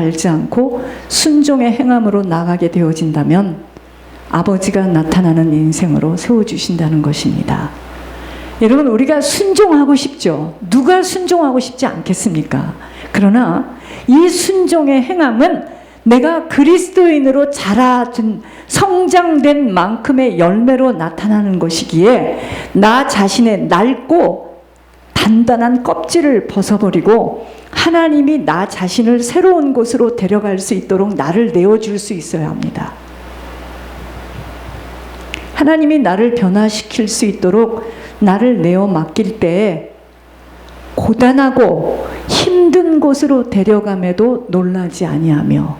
알지 않고 순종의 행함으로 나가게 되어진다면 아버지가 나타나는 인생으로 세워주신다는 것입니다. 여러분, 우리가 순종하고 싶죠. 누가 순종하고 싶지 않겠습니까? 그러나 이 순종의 행함은 내가 그리스도인으로 자라든 성장된 만큼의 열매로 나타나는 것이기에 나 자신의 낡고 단단한 껍질을 벗어버리고 하나님이 나 자신을 새로운 곳으로 데려갈 수 있도록 나를 내어줄 수 있어야 합니다. 하나님이 나를 변화시킬 수 있도록 나를 내어 맡길 때에 고단하고 힘든 곳으로 데려감에도 놀라지 아니하며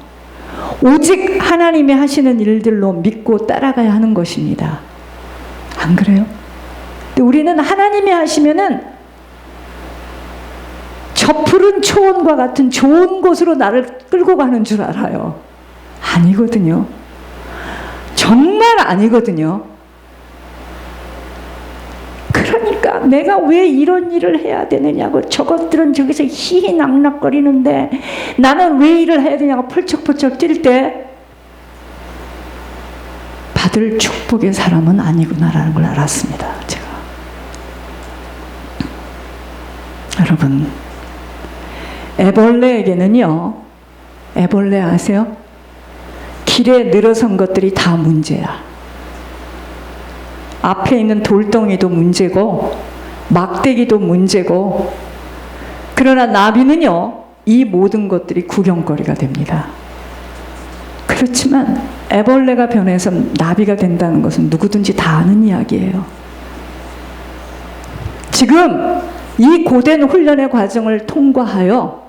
오직 하나님이 하시는 일들로 믿고 따라가야 하는 것입니다. 안 그래요? 근데 우리는 하나님이 하시면은 저 푸른 초원과 같은 좋은 곳으로 나를 끌고 가는 줄 알아요. 아니거든요. 정말 아니거든요. 그러니까 내가 왜 이런 일을 해야 되느냐고, 저것들은 저기서 희희낙낙거리는데 나는 왜 일을 해야 되냐고 펄쩍펄쩍 뛸 때 받을 축복의 사람은 아니구나라는 걸 알았습니다. 제가. 여러분, 애벌레에게는요, 애벌레 아세요? 길에 늘어선 것들이 다 문제야. 앞에 있는 돌덩이도 문제고 막대기도 문제고, 그러나 나비는요, 이 모든 것들이 구경거리가 됩니다. 그렇지만 애벌레가 변해서 나비가 된다는 것은 누구든지 다 아는 이야기예요. 지금 이 고된 훈련의 과정을 통과하여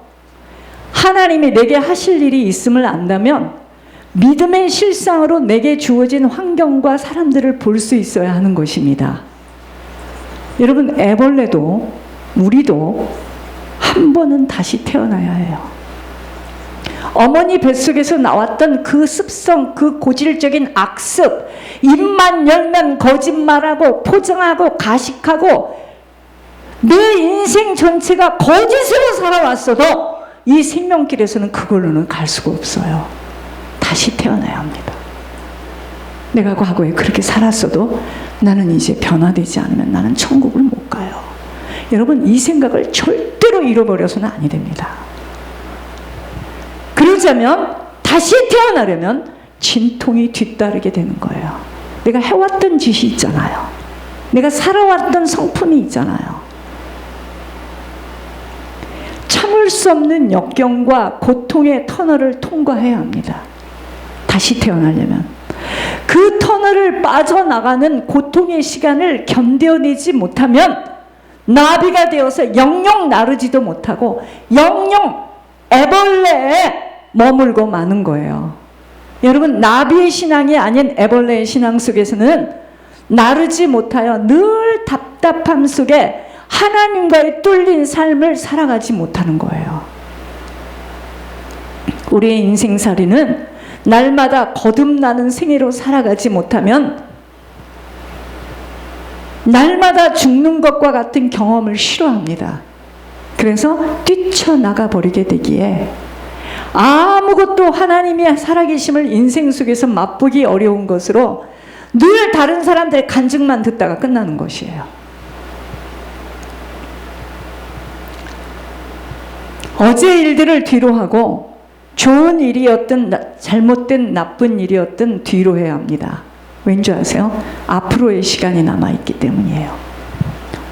하나님이 내게 하실 일이 있음을 안다면 믿음의 실상으로 내게 주어진 환경과 사람들을 볼 수 있어야 하는 것입니다. 여러분, 애벌레도 우리도 한 번은 다시 태어나야 해요. 어머니 뱃속에서 나왔던 그 습성, 그 고질적인 악습, 입만 열면 거짓말하고 포장하고 가식하고 내 인생 전체가 거짓으로 살아왔어도 이 생명길에서는 그걸로는 갈 수가 없어요. 다시 태어나야 합니다. 내가 과거에 그렇게 살았어도 나는 이제 변화되지 않으면 나는 천국을 못 가요. 여러분, 이 생각을 절대로 잃어버려서는 아니 됩니다. 그러자면 다시 태어나려면 진통이 뒤따르게 되는 거예요. 내가 해왔던 짓이 있잖아요. 내가 살아왔던 성품이 있잖아요. 참을 수 없는 역경과 고통의 터널을 통과해야 합니다. 다시 태어나려면. 그 터널을 빠져나가는 고통의 시간을 견뎌내지 못하면 나비가 되어서 영영 나르지도 못하고 영영 애벌레에 머물고 마는 거예요. 여러분, 나비의 신앙이 아닌 애벌레의 신앙 속에서는 나르지 못하여 늘 답답함 속에 하나님과의 뚫린 삶을 살아가지 못하는 거예요. 우리의 인생살이는 날마다 거듭나는 생애로 살아가지 못하면 날마다 죽는 것과 같은 경험을 싫어합니다. 그래서 뛰쳐나가 버리게 되기에 아무것도 하나님이 살아계심을 인생 속에서 맛보기 어려운 것으로 늘 다른 사람들의 간증만 듣다가 끝나는 것이에요. 어제 일들을 뒤로 하고 좋은 일이었든 잘못된 나쁜 일이었든 뒤로 해야 합니다. 왠지 아세요? 앞으로의 시간이 남아있기 때문이에요.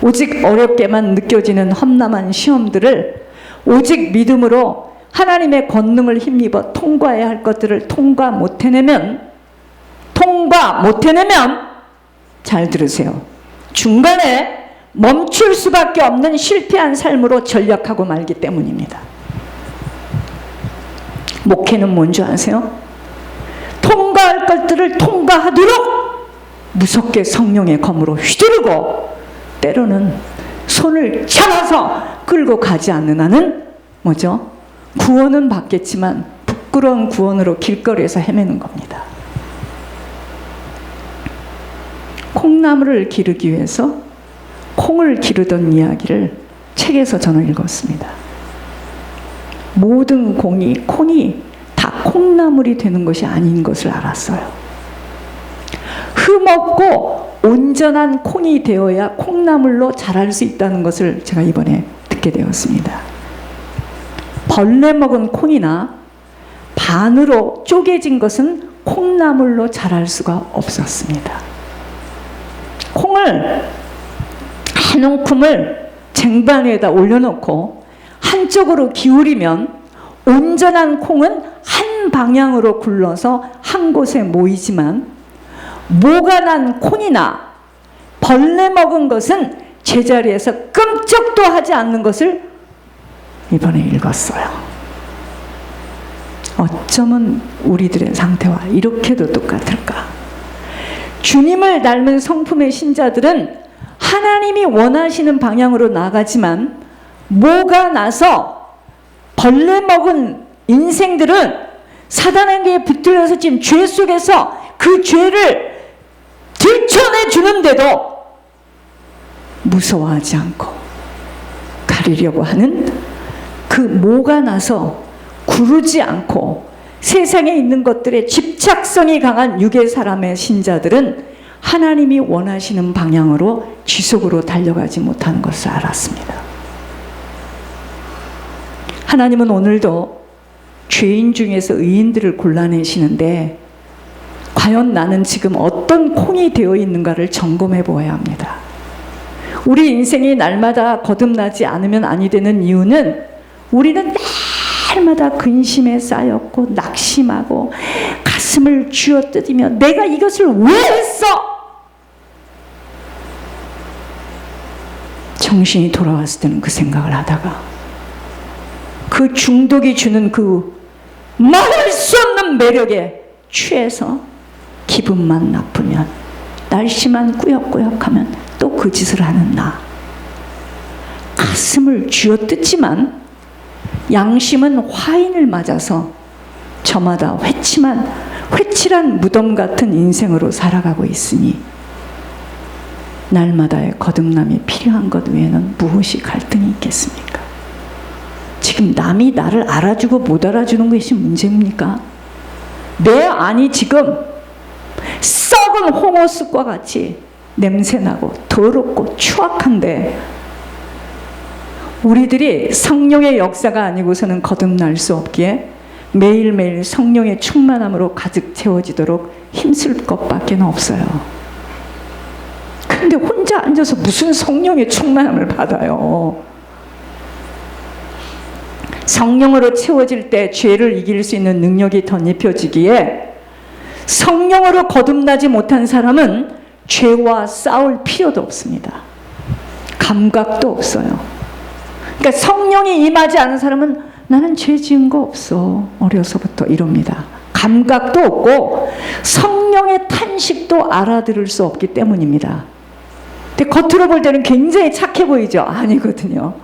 오직 어렵게만 느껴지는 험난한 시험들을 오직 믿음으로 하나님의 권능을 힘입어 통과해야 할 것들을 통과 못해내면 잘 들으세요. 중간에 멈출 수밖에 없는 실패한 삶으로 전락하고 말기 때문입니다. 목회는 뭔지 아세요? 통과할 것들을 통과하도록 무섭게 성령의 검으로 휘두르고 때로는 손을 잡아서 끌고 가지 않는 한은 뭐죠? 구원은 받겠지만 부끄러운 구원으로 길거리에서 헤매는 겁니다. 콩나물을 기르기 위해서 콩을 기르던 이야기를 책에서 저는 읽었습니다. 모든 콩이 다 콩나물이 되는 것이 아닌 것을 알았어요. 흠없고 온전한 콩이 되어야 콩나물로 자랄 수 있다는 것을 제가 이번에 듣게 되었습니다. 벌레 먹은 콩이나 반으로 쪼개진 것은 콩나물로 자랄 수가 없었습니다. 콩을 한 움큼을 쟁반 위에다 올려놓고 한쪽으로 기울이면 온전한 콩은 한 방향으로 굴러서 한 곳에 모이지만 모가 난 콩이나 벌레 먹은 것은 제자리에서 끔찍도 하지 않는 것을 이번에 읽었어요. 어쩌면 우리들의 상태와 이렇게도 똑같을까? 주님을 닮은 성품의 신자들은 하나님이 원하시는 방향으로 나가지만 모가 나서 벌레 먹은 인생들은 사단에게 붙들려서 지금 죄 속에서 그 죄를 들춰내 주는데도 무서워하지 않고 가리려고 하는 그 모가 나서 구르지 않고 세상에 있는 것들에 집착성이 강한 유괴 사람의 신자들은 하나님이 원하시는 방향으로 지속으로 달려가지 못하는 것을 알았습니다. 하나님은 오늘도 죄인 중에서 의인들을 골라내시는데 과연 나는 지금 어떤 콩이 되어 있는가를 점검해 보아야 합니다. 우리 인생이 날마다 거듭나지 않으면 아니 되는 이유는 우리는 날마다 근심에 쌓였고 낙심하고 가슴을 쥐어뜯으며 내가 이것을 왜 했어? 정신이 돌아왔을 때는 그 생각을 하다가 그 중독이 주는 그 말할 수 없는 매력에 취해서 기분만 나쁘면 날씨만 꾸역꾸역하면 또 그 짓을 하는 나. 가슴을 쥐어뜯지만 양심은 화인을 맞아서 저마다 회칠한 무덤 같은 인생으로 살아가고 있으니 날마다의 거듭남이 필요한 것 외에는 무엇이 갈등이 있겠습니까? 지금 남이 나를 알아주고 못 알아주는 것이 문제입니까? 내 안이 지금 썩은 홍어쑥과 같이 냄새나고 더럽고 추악한데 우리들이 성령의 역사가 아니고서는 거듭날 수 없기에 매일매일 성령의 충만함으로 가득 채워지도록 힘쓸 것밖에 없어요. 근데 혼자 앉아서 무슨 성령의 충만함을 받아요? 성령으로 채워질 때 죄를 이길 수 있는 능력이 덧입혀지기에 성령으로 거듭나지 못한 사람은 죄와 싸울 필요도 없습니다. 감각도 없어요. 그러니까 성령이 임하지 않은 사람은 나는 죄 지은 거 없어. 어려서부터 이럽니다. 감각도 없고 성령의 탄식도 알아들을 수 없기 때문입니다. 근데 겉으로 볼 때는 굉장히 착해 보이죠? 아니거든요.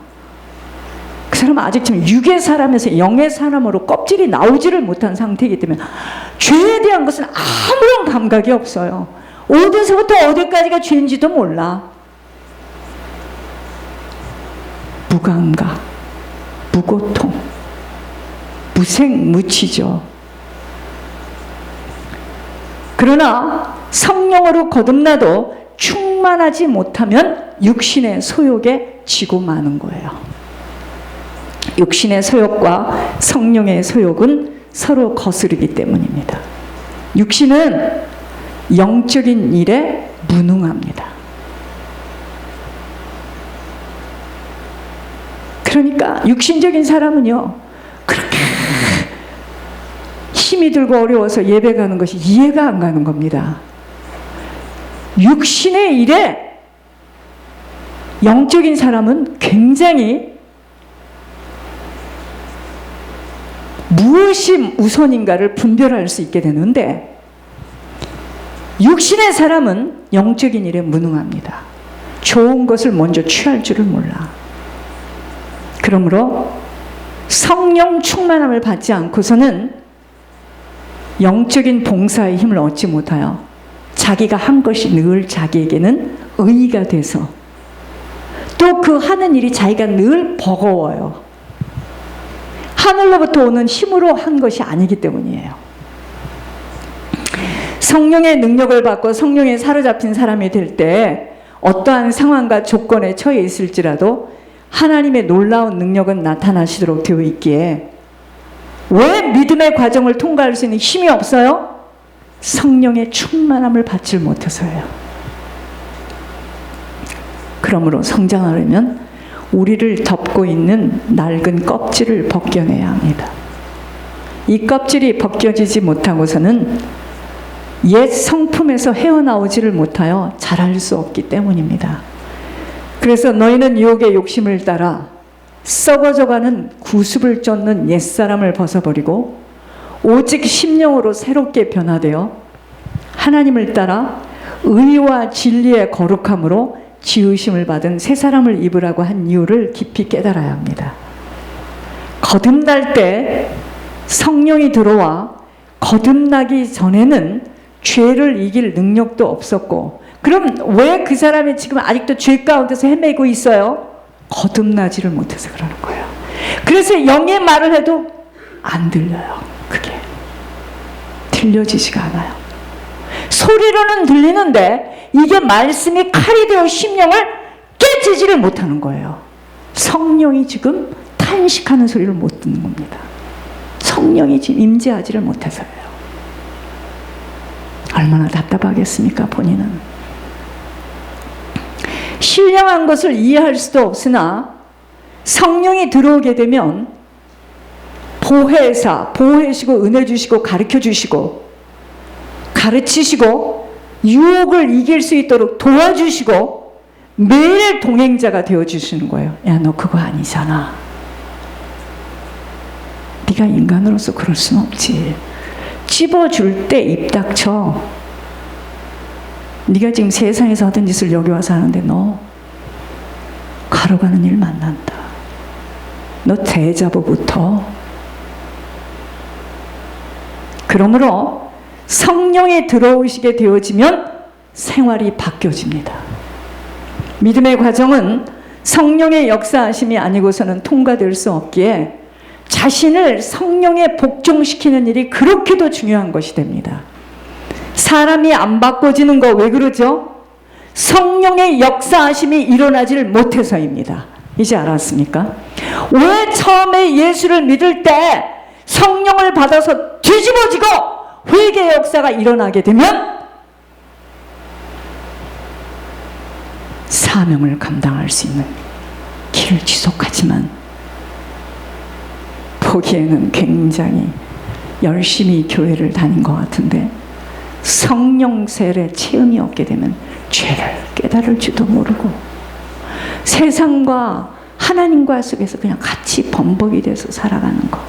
그 사람은 아직 지금 육의 사람에서 영의 사람으로 껍질이 나오지를 못한 상태이기 때문에 죄에 대한 것은 아무런 감각이 없어요. 어디서부터 어디까지가 죄인지도 몰라. 무감각, 무고통, 무생무치죠. 그러나 성령으로 거듭나도 충만하지 못하면 육신의 소욕에 지고 마는 거예요. 육신의 소욕과 성령의 소욕은 서로 거스르기 때문입니다. 육신은 영적인 일에 무능합니다. 그러니까 육신적인 사람은요 그렇게 힘이 들고 어려워서 예배 가는 것이 이해가 안 가는 겁니다. 육신의 일에 영적인 사람은 굉장히 무엇이 우선인가를 분별할 수 있게 되는데 육신의 사람은 영적인 일에 무능합니다. 좋은 것을 먼저 취할 줄을 몰라. 그러므로 성령 충만함을 받지 않고서는 영적인 봉사의 힘을 얻지 못하여 자기가 한 것이 늘 자기에게는 의의가 돼서 또 그 하는 일이 자기가 늘 버거워요. 하늘로부터 오는 힘으로 한 것이 아니기 때문이에요. 성령의 능력을 받고 성령에 사로잡힌 사람이 될 때 어떠한 상황과 조건에 처해 있을지라도 하나님의 놀라운 능력은 나타나시도록 되어 있기에 왜 믿음의 과정을 통과할 수 있는 힘이 없어요? 성령의 충만함을 받지 못해서예요. 그러므로 성장하려면 우리를 덮고 있는 낡은 껍질을 벗겨내야 합니다. 이 껍질이 벗겨지지 못하고서는 옛 성품에서 헤어나오지를 못하여 자랄 수 없기 때문입니다. 그래서 너희는 유혹의 욕심을 따라 썩어져가는 구습을 쫓는 옛사람을 벗어버리고 오직 심령으로 새롭게 변화되어 하나님을 따라 의와 진리의 거룩함으로 지으심을 받은 새 사람을 입으라고 한 이유를 깊이 깨달아야 합니다. 거듭날 때 성령이 들어와 거듭나기 전에는 죄를 이길 능력도 없었고, 그럼 왜 그 사람이 지금 아직도 죄 가운데서 헤매고 있어요? 거듭나지를 못해서 그러는 거예요. 그래서 영의 말을 해도 안 들려요. 그게 들려지지가 않아요. 소리로는 들리는데 이게 말씀이 칼이 되어 심령을 깨지지를 못하는 거예요. 성령이 지금 탄식하는 소리를 못 듣는 겁니다. 성령이 지금 임재하지를 못해서예요. 얼마나 답답하겠습니까, 본인은. 신령한 것을 이해할 수도 없으나 성령이 들어오게 되면 보혜사, 보호해주시고 은혜 주시고 가르쳐 주시고 가르치시고 유혹을 이길 수 있도록 도와주시고 매일 동행자가 되어주시는 거예요. 야, 너 그거 아니잖아. 네가 인간으로서 그럴 순 없지. 찝어줄 때 입 닥쳐. 네가 지금 세상에서 하던 짓을 여기 와서 하는데 너 가로가는 일 만난다. 너 대자보부터. 그러므로 성령이 들어오시게 되어지면 생활이 바뀌어집니다. 믿음의 과정은 성령의 역사하심이 아니고서는 통과될 수 없기에 자신을 성령에 복종시키는 일이 그렇게도 중요한 것이 됩니다. 사람이 안 바꿔지는 거 왜 그러죠? 성령의 역사하심이 일어나지를 못해서입니다. 이제 알았습니까? 왜 처음에 예수를 믿을 때 성령을 받아서 뒤집어지고 회개의 역사가 일어나게 되면 사명을 감당할 수 있는 길을 지속하지만 보기에는 굉장히 열심히 교회를 다닌 것 같은데 성령 세례 체험이 없게 되면 죄를 깨달을 줄도 모르고 세상과 하나님과 속에서 그냥 같이 범벅이 돼서 살아가는 거.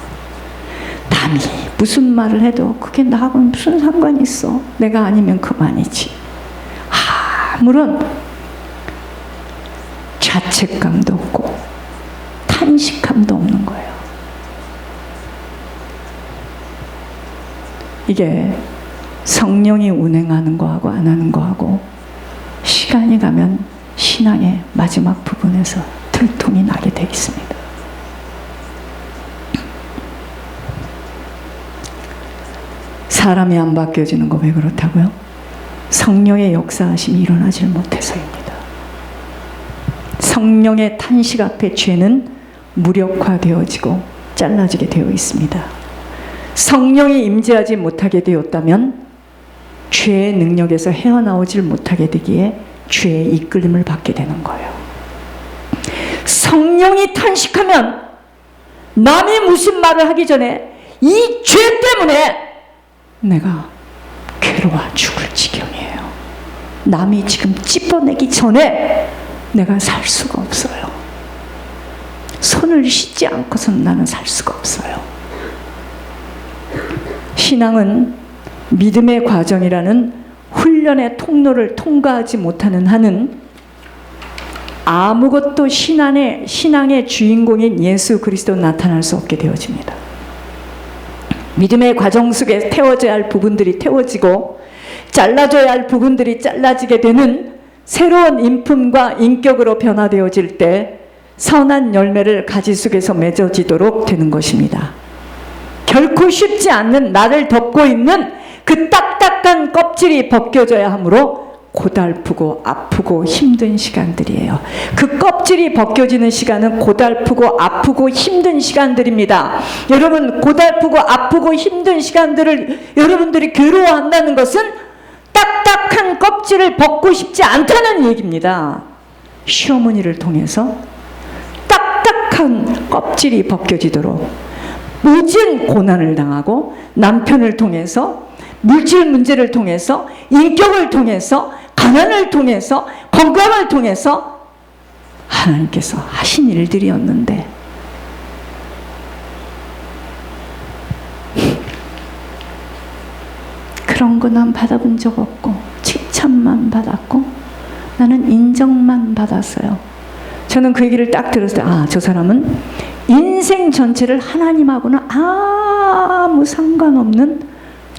남이 무슨 말을 해도 그게 나하고는 무슨 상관이 있어. 내가 아니면 그만이지. 아무런 자책감도 없고 탄식감도 없는 거예요. 이게 성령이 운행하는 거하고 안 하는 거하고 시간이 가면 신앙의 마지막 부분에서 들통이 나게 돼 있습니다. 사람이 안 바뀌어지는 거 왜 그렇다고요? 성령의 역사하심이 일어나질 못해서입니다. 성령의 탄식 앞에 죄는 무력화되어지고 잘라지게 되어 있습니다. 성령이 임재하지 못하게 되었다면 죄의 능력에서 헤어나오질 못하게 되기에 죄의 이끌림을 받게 되는 거예요. 성령이 탄식하면 남이 무슨 말을 하기 전에 이 죄 때문에 내가 괴로워 죽을 지경이에요. 남이 지금 찝어내기 전에 내가 살 수가 없어요. 손을 씻지 않고서는 나는 살 수가 없어요. 신앙은 믿음의 과정이라는 훈련의 통로를 통과하지 못하는 한은 아무것도 신앙의 주인공인 예수 그리스도 나타날 수 없게 되어집니다. 믿음의 과정 속에 태워져야 할 부분들이 태워지고 잘라줘야 할 부분들이 잘라지게 되는 새로운 인품과 인격으로 변화되어질 때 선한 열매를 가지 속에서 맺어지도록 되는 것입니다. 결코 쉽지 않는 나를 덮고 있는 그 딱딱한 껍질이 벗겨져야 하므로 고달프고 아프고 힘든 시간들이에요. 그 껍질이 벗겨지는 시간은 고달프고 아프고 힘든 시간들입니다. 여러분, 고달프고 아프고 힘든 시간들을 여러분들이 괴로워한다는 것은 딱딱한 껍질을 벗고 싶지 않다는 얘기입니다. 시어머니를 통해서 딱딱한 껍질이 벗겨지도록 모진 고난을 당하고, 남편을 통해서, 물질 문제를 통해서, 인격을 통해서, 가난을 통해서, 건강을 통해서 하나님께서 하신 일들이었는데 그런 거 난 받아본 적 없고, 칭찬만 받았고, 나는 인정만 받았어요. 저는 그 얘기를 딱 들었을 때, 아, 저 사람은 인생 전체를 하나님하고는 아무 상관없는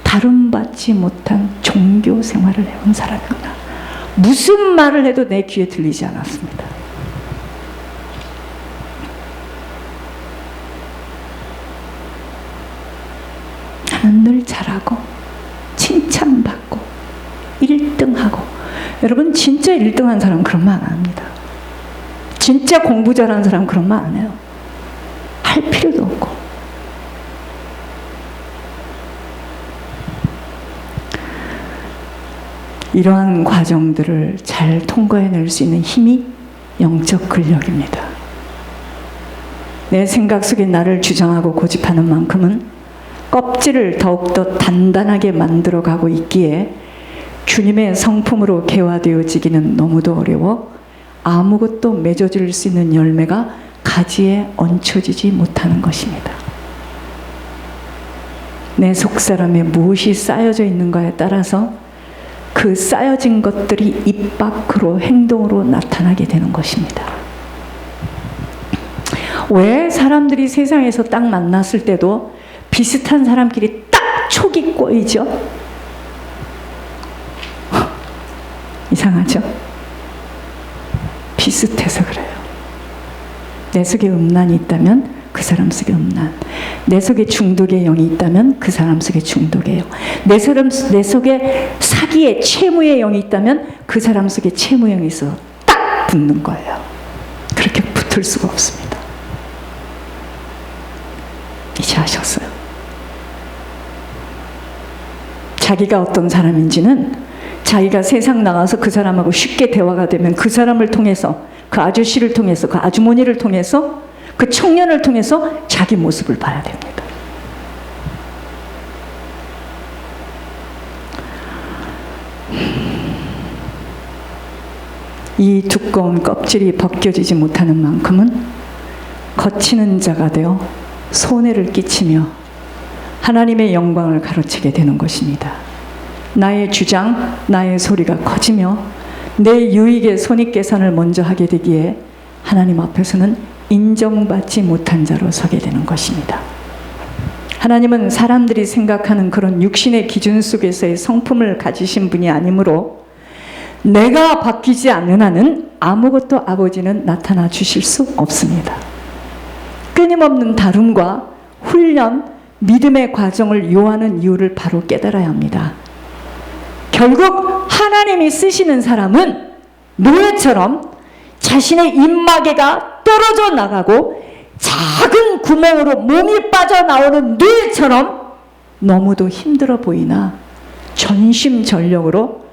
다름받지 못한 종교 생활을 해온 사람이구나. 무슨 말을 해도 내 귀에 들리지 않았습니다. 나는 늘 잘하고 칭찬받고 1등하고. 여러분, 진짜 1등한 사람 그런 말 안 합니다. 진짜 공부 잘하는 사람 그런 말 안 해요. 할 필요도 없고. 이러한 과정들을 잘 통과해낼 수 있는 힘이 영적 근력입니다. 내 생각 속에 나를 주장하고 고집하는 만큼은 껍질을 더욱더 단단하게 만들어가고 있기에 주님의 성품으로 개화되어지기는 너무도 어려워 아무것도 맺어질 수 있는 열매가 가지에 얹혀지지 못하는 것입니다. 내 속사람에 무엇이 쌓여져 있는가에 따라서 그 쌓여진 것들이 입 밖으로 행동으로 나타나게 되는 것입니다. 왜 사람들이 세상에서 딱 만났을 때도 비슷한 사람끼리 딱 촉이 꼬이죠? 이상하죠? 비슷해서 그래요. 내 속에 음란이 있다면 그 사람 속에 음란, 내 속에 중독의 영이 있다면 그 사람 속에 중독의 영, 내 속에 사기의 채무의 영이 있다면 그 사람 속에 채무 영이 있어 딱 붙는 거예요. 그렇게 붙을 수가 없습니다. 이제 아셨어요? 자기가 어떤 사람인지는 자기가 세상 나가서 그 사람하고 쉽게 대화가 되면 그 사람을 통해서, 그 아저씨를 통해서, 그 아주머니를 통해서, 그 청년을 통해서 자기 모습을 봐야 됩니다. 이 두꺼운 껍질이 벗겨지지 못하는 만큼은 거치는 자가 되어 손해를 끼치며 하나님의 영광을 가로채게 되는 것입니다. 나의 주장, 나의 소리가 커지며 내 유익의 손익계산을 먼저 하게 되기에 하나님 앞에서는 인정받지 못한 자로 서게 되는 것입니다. 하나님은 사람들이 생각하는 그런 육신의 기준 속에서의 성품을 가지신 분이 아니므로 내가 바뀌지 않는 한은 아무것도 아버지는 나타나 주실 수 없습니다. 끊임없는 다름과 훈련, 믿음의 과정을 요하는 이유를 바로 깨달아야 합니다. 결국 하나님이 쓰시는 사람은 노예처럼 자신의 입마개가 떨어져 나가고 작은 구멍으로 몸이 빠져나오는 노예처럼 너무도 힘들어 보이나 전심전력으로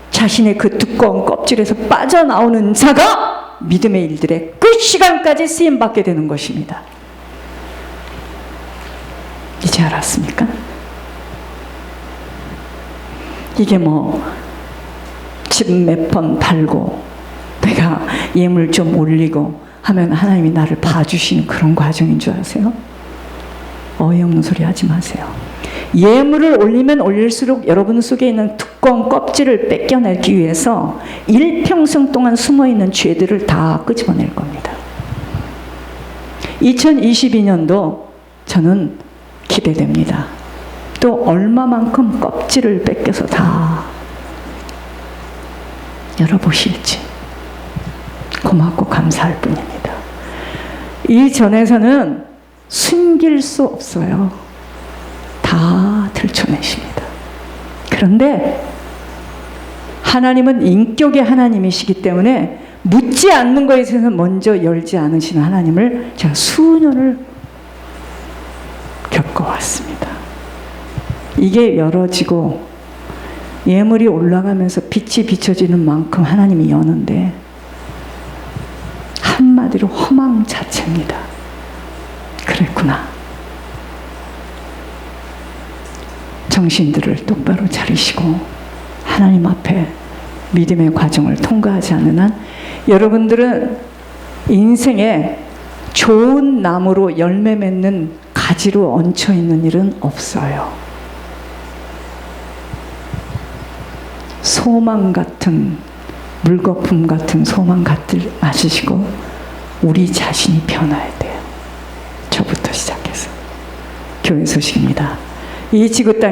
자신의 그 두꺼운 껍질에서 빠져나오는 자가 믿음의 일들의 끝 시간까지 쓰임받게 되는 것입니다. 이제 알았습니까? 이게 뭐 집 몇 번 팔고 내가 예물 좀 올리고 하면 하나님이 나를 봐주시는 그런 과정인 줄 아세요? 어이없는 소리 하지 마세요. 예물을 올리면 올릴수록 여러분 속에 있는 두꺼운 껍질을 뺏겨내기 위해서 일평생 동안 숨어있는 죄들을 다 끄집어낼 겁니다. 2022년도 저는 기대됩니다. 또 얼마만큼 껍질을 뺏겨서 다 열어보실지 고맙고 감사할 뿐입니다. 이 전에서는 숨길 수 없어요. 다 들춰내십니다. 그런데 하나님은 인격의 하나님이시기 때문에 묻지 않는 것에 있어서 먼저 열지 않으시는 하나님을 제가 수년을 겪어왔습니다. 이게 열어지고 예물이 올라가면서 빛이 비춰지는 만큼 하나님이 여는데 한마디로 허망 자체입니다. 그랬구나. 정신들을 똑바로 차리시고 하나님 앞에 믿음의 과정을 통과하지 않는 한 여러분들은 인생에 좋은 나무로 열매 맺는 가지로 얹혀 있는 일은 없어요. 소망 같은 물거품 같은 소망 갖지 마시고 우리 자신이 변화해야 돼요. 저부터 시작해서. 교회 소식입니다. 이 지구 땅